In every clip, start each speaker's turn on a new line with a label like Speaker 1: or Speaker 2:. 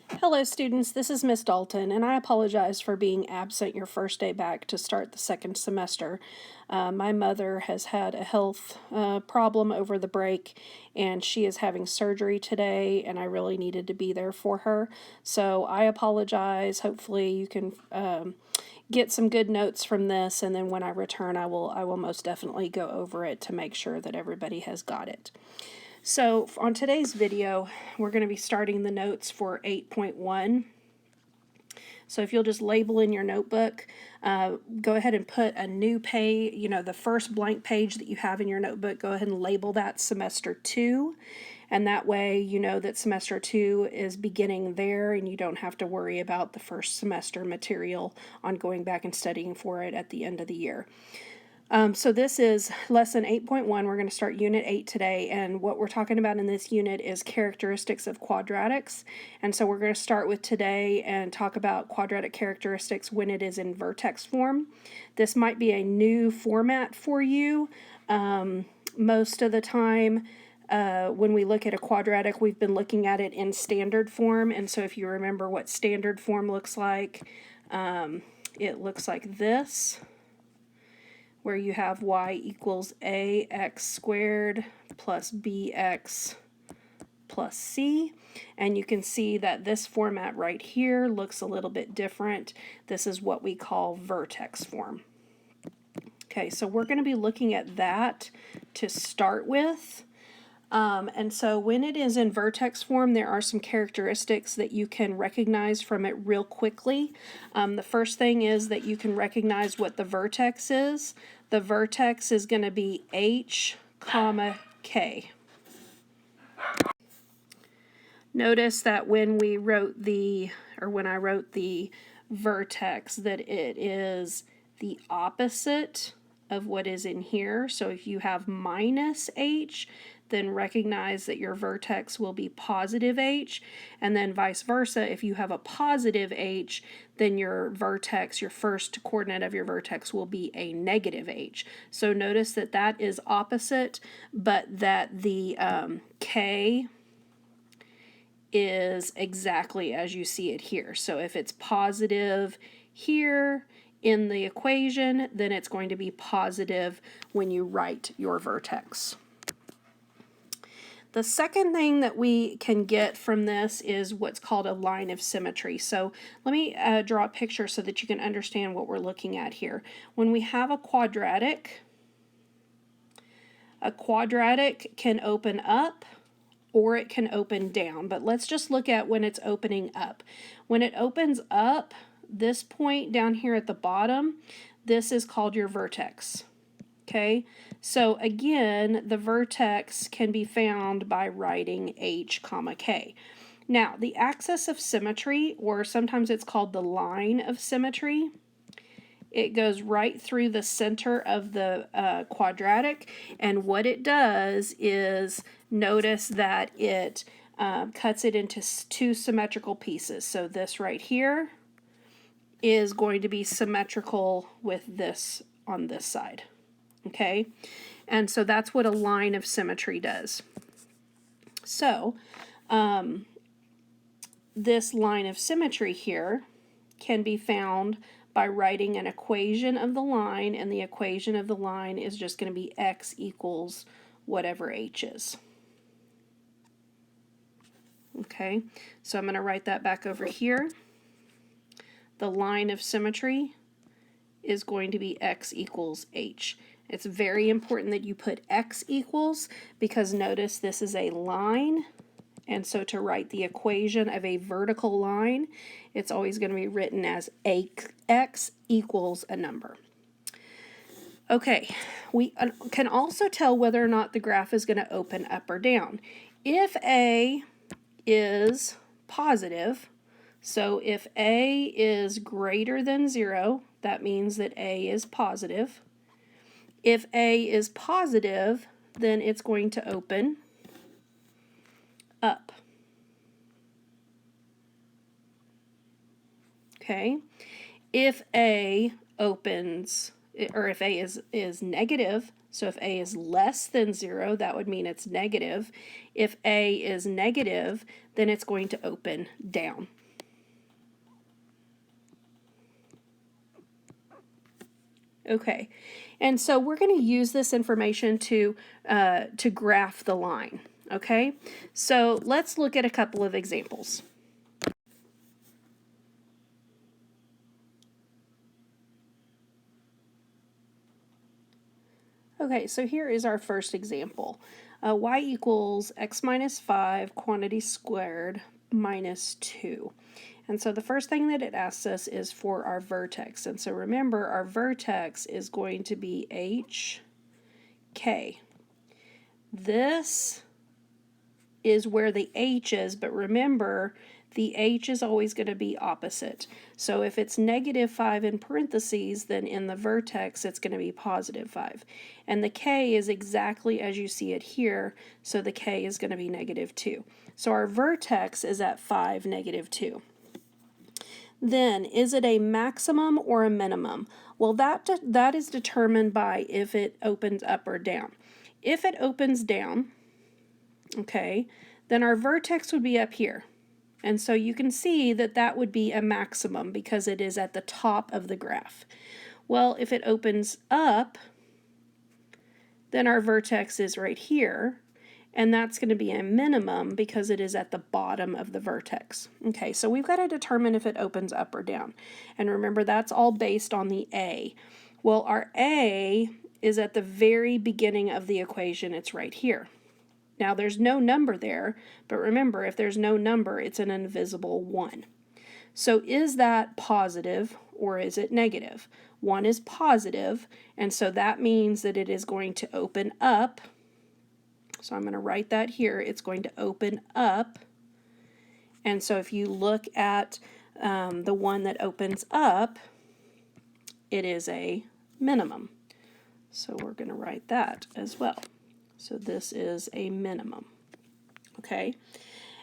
Speaker 1: Hello students, this is Miss Dalton, and I apologize for being absent your first day back to start the second semester. My mother has had a health problem over the break, and she is having surgery today, and I really needed to be there for her. So I apologize. Hopefully you can get some good notes from this, and then when I return I will most definitely go over it to make sure that everybody has got it. So on today's video, we're going to be starting the notes for 8.1. So if you'll just label in your notebook, go ahead and put a new page, the first blank page that you have in your notebook, go ahead and label that semester 2. And that way you know that semester 2 is beginning there and you don't have to worry about the first semester material on going back and studying for it at the end of the year. So this is lesson 8.1. We're going to start unit 8 today, and what we're talking about in this unit is characteristics of quadratics. And so we're going to start with today and talk about quadratic characteristics when it is in vertex form. This might be a new format for you. Most of the time when we look at a quadratic, we've been looking at it in standard form, and so if you remember what standard form looks like, it looks like this, where you have y equals ax squared plus bx plus c. And you can see that this format right here looks a little bit different. This is what we call vertex form. Okay, so we're going to be looking at that to start with. And so when it is in vertex form, there are some characteristics that you can recognize from it real quickly. The first thing is that you can recognize what the vertex is. The vertex is going to be h, comma, k. Notice that when I wrote the vertex, that it is the opposite of what is in here. So if you have minus h, then recognize that your vertex will be positive h, and then vice versa. If you have a positive h, then your vertex, your first coordinate of your vertex, will be a negative h. So notice that that is opposite, but that the k is exactly as you see it here. So if it's positive here in the equation, then it's going to be positive when you write your vertex. The second thing that we can get from this is what's called a line of symmetry. So let me draw a picture so that you can understand what we're looking at here. When we have a quadratic can open up or it can open down, but let's just look at when it's opening up. When it opens up, this point down here at the bottom, this is called your vertex. Okay, so again, the vertex can be found by writing h, comma, k. Now, the axis of symmetry, or sometimes it's called the line of symmetry, it goes right through the center of the quadratic, and what it does is, notice that it cuts it into two symmetrical pieces. So this right here is going to be symmetrical with this on this side. Okay, and so that's what a line of symmetry does. So this line of symmetry here can be found by writing an equation of the line, and the equation of the line is just going to be x equals whatever h is. Okay, so I'm going to write that back over here. The line of symmetry is going to be x equals h. It's very important that you put x equals, because notice this is a line, and so to write the equation of a vertical line, it's always going to be written as x equals a number. Okay, we can also tell whether or not the graph is going to open up or down. If a is positive, so if a is greater than 0, that means that a is positive. If a is positive, then it's going to open up. Okay, if a opens or if a is negative, so if a is less than 0, that would mean it's negative. If a is negative, then it's going to open down. Okay, and so we're going to use this information to graph the line. Okay, so let's look at a couple of examples. Okay, so here is our first example. Y equals x minus 5 quantity squared minus 2. And so the first thing that it asks us is for our vertex. And so remember, our vertex is going to be HK. This is where the H is, but remember, the H is always going to be opposite. So if it's negative 5 in parentheses, then in the vertex it's going to be positive 5. And the K is exactly as you see it here, so the K is going to be negative 2. So our vertex is at 5, negative 2. Then, is it a maximum or a minimum? Well, that is determined by if it opens up or down. If it opens down, okay, then our vertex would be up here. And so you can see that that would be a maximum because it is at the top of the graph. Well, if it opens up, then our vertex is right here, and that's going to be a minimum because it is at the bottom of the vertex. Okay, so we've got to determine if it opens up or down. And remember, that's all based on the A. Well, our A is at the very beginning of the equation. It's right here. Now, there's no number there, but remember, if there's no number, it's an invisible 1. So is that positive or is it negative? 1 is positive, and so that means that it is going to open up. So I'm going to write that here. It's going to open up. And so if you look at the one that opens up, it is a minimum. So we're going to write that as well. So this is a minimum. Okay.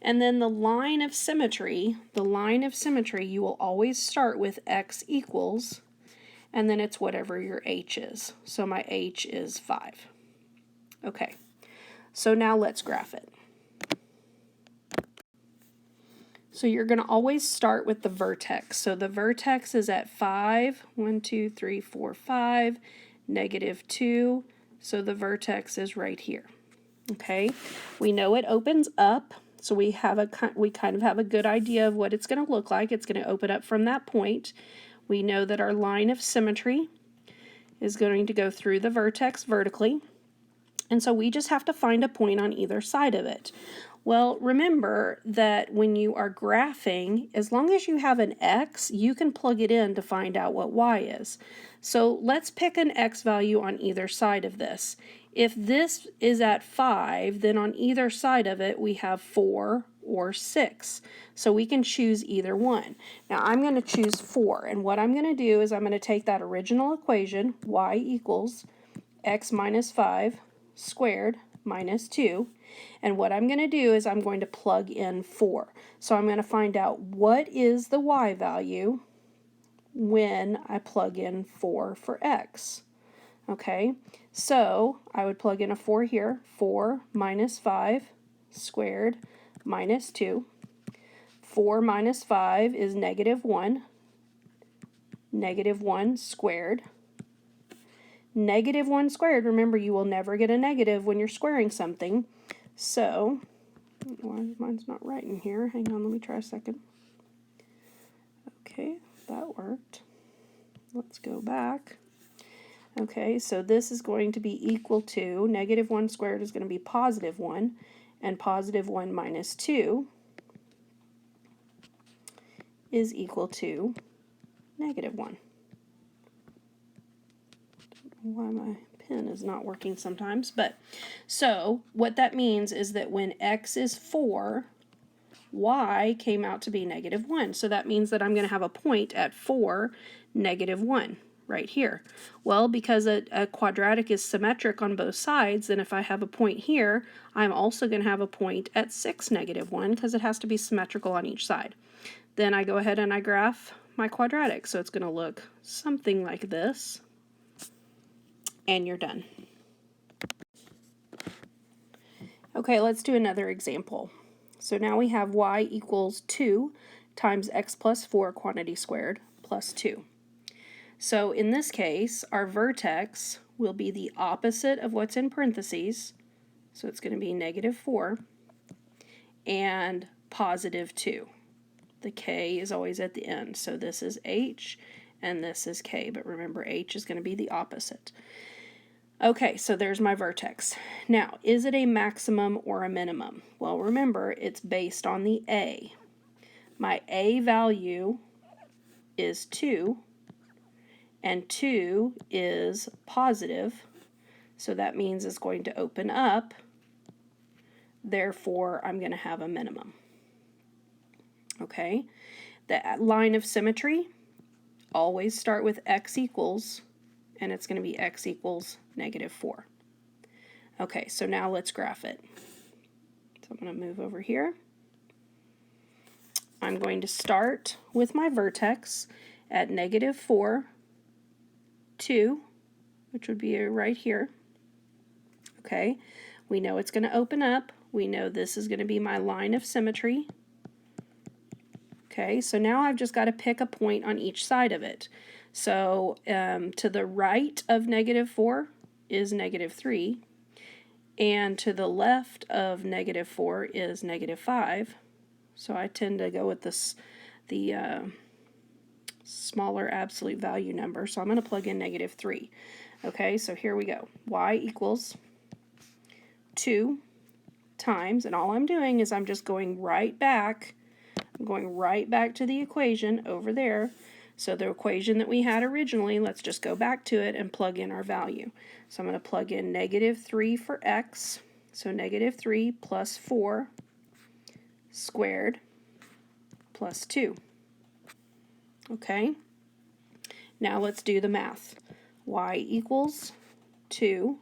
Speaker 1: And then the line of symmetry, you will always start with x equals, and then it's whatever your h is. So my h is 5. Okay. So now let's graph it. So you're going to always start with the vertex. So the vertex is at 5, 1, 2, 3, 4, 5, negative 2. So the vertex is right here. Okay, we know it opens up, so we kind of have a good idea of what it's going to look like. It's going to open up from that point. We know that our line of symmetry is going to go through the vertex vertically. And so we just have to find a point on either side of it. Well, remember that when you are graphing, as long as you have an x, you can plug it in to find out what y is. So let's pick an x value on either side of this. If this is at 5, then on either side of it we have 4 or 6. So we can choose either one. Now I'm going to choose 4, and what I'm going to do is I'm going to take that original equation, y equals x minus 5 squared minus 2, and what I'm going to do is I'm going to plug in 4. So I'm going to find out what is the y value when I plug in 4 for x. Okay, so I would plug in a 4 here. 4 minus 5 squared minus 2. 4 minus 5 is negative 1. Negative 1 squared. Negative 1 squared, remember, you will never get a negative when you're squaring something. So, why mine's not right in here? Hang on, let me try a second. Okay, that worked. Let's go back. Okay, so this is going to be equal to, negative 1 squared is going to be positive 1, and positive 1 minus 2 is equal to negative 1. Why my pen is not working sometimes, but so what that means is that when x is 4, y came out to be negative 1. So that means that I'm going to have a point at 4, negative 1 right here. Well, because a quadratic is symmetric on both sides, then if I have a point here, I'm also going to have a point at 6, negative 1, because it has to be symmetrical on each side. Then I go ahead and I graph my quadratic. So it's going to look something like this. and you're done. Okay, let's do another example. So now we have y equals 2 times x plus 4 quantity squared plus 2. So in this case, our vertex will be the opposite of what's in parentheses. So it's going to be -4 and +2. The k is always at the end. So this is h and this is k, but remember h is going to be the opposite. Okay, so there's my vertex. Now, is it a maximum or a minimum? Well, remember, it's based on the a. My a value is 2, and 2 is positive, so that means it's going to open up. Therefore, I'm going to have a minimum. Okay, the line of symmetry, always start with x equals, and it's going to be x equals -4. Okay, so now let's graph it. So I'm going to move over here. I'm going to start with my vertex at -4, 2, which would be right here. Okay, we know it's going to open up. We know this is going to be my line of symmetry. Okay, so now I've just got to pick a point on each side of it. So to the right of -4 is -3, and to the left of -4 is -5. So I tend to go with the smaller absolute value number. So I'm going to plug in -3. Okay, so here we go. Y equals 2 times, and all I'm doing is I'm just going right back. I'm going right back to the equation over there. So the equation that we had originally, let's just go back to it and plug in our value. So I'm going to plug in -3 for x. So -3 plus 4 squared plus 2. Okay, now let's do the math. Y equals 2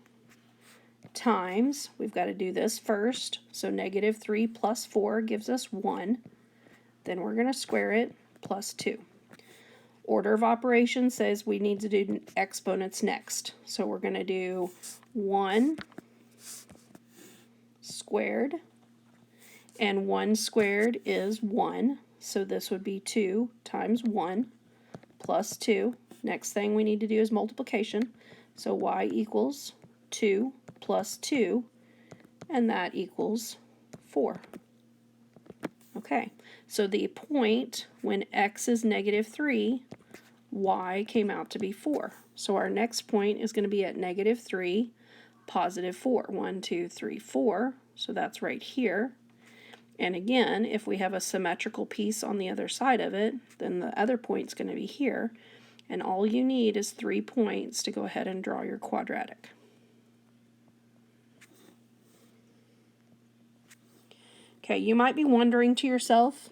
Speaker 1: times, we've got to do this first, so -3 plus 4 gives us 1. Then we're going to square it, plus 2. Order of operations says we need to do exponents next. So we're going to do 1 squared, and 1 squared is 1. So this would be 2 times 1 plus 2. Next thing we need to do is multiplication. So y equals 2 plus 2, and that equals 4. Okay, so the point when x is -3, y came out to be 4. So our next point is going to be at -3, +4. 1, 2, 3, 4. So that's right here. And again, if we have a symmetrical piece on the other side of it, then the other point's going to be here. And all you need is 3 points to go ahead and draw your quadratic. Okay, you might be wondering to yourself,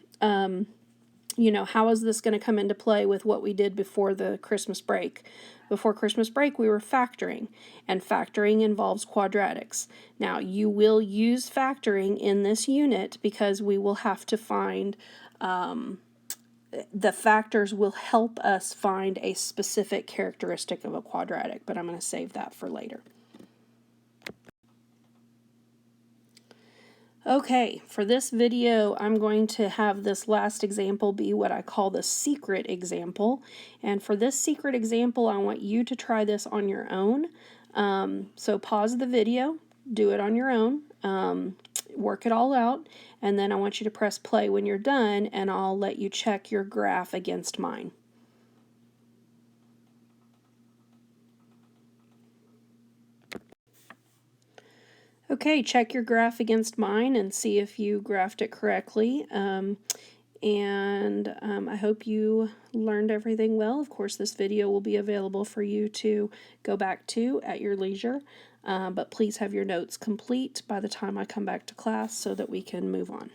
Speaker 1: you know, how is this going to come into play with what we did before the Christmas break? Before Christmas break, we were factoring, and factoring involves quadratics. Now, you will use factoring in this unit because we will have to find, the factors will help us find a specific characteristic of a quadratic, but I'm going to save that for later. Okay, for this video, I'm going to have this last example be what I call the secret example. And for this secret example, I want you to try this on your own. So pause the video, do it on your own, work it all out, and then I want you to press play when you're done, and I'll let you check your graph against mine. Okay, check your graph against mine and see if you graphed it correctly. I hope you learned everything well. Of course, this video will be available for you to go back to at your leisure, but please have your notes complete by the time I come back to class so that we can move on.